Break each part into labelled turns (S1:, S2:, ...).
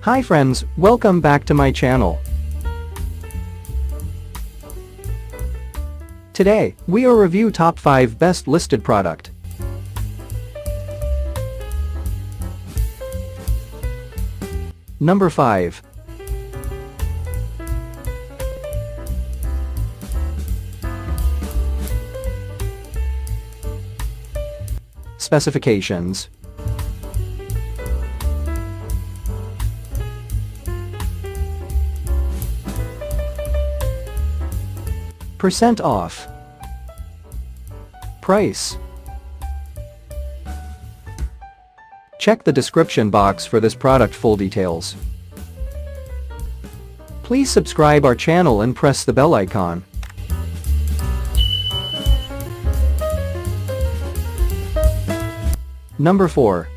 S1: Hi friends, welcome back to my channel. Today, we will review top 5 best listed product. Number 5. Specifications. Percent off. Price. Check the description box for this product full details. Please subscribe our channel and press the bell icon. Number 4.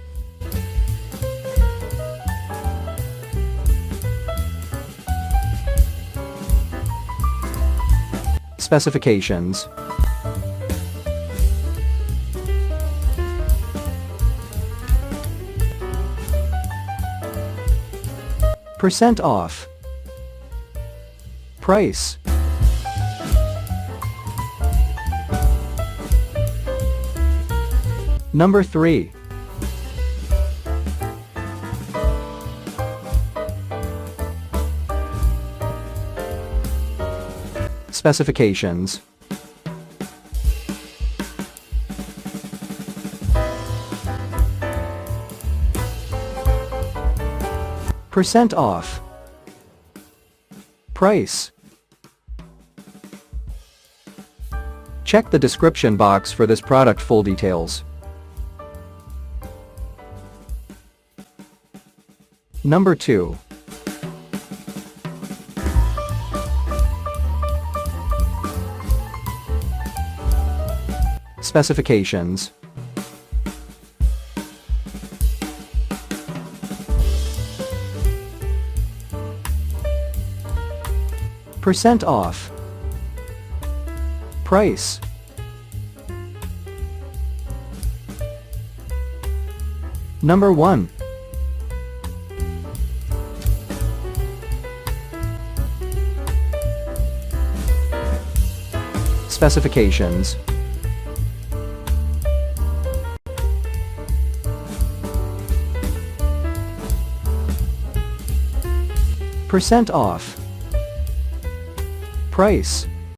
S1: Specifications. Percent off. Price. Number 3. Specifications. Percent off. Price. Check the description box for this product full details. Number 2. Specifications. Percent off. Price. Number 1. Specifications. Percent off. Price.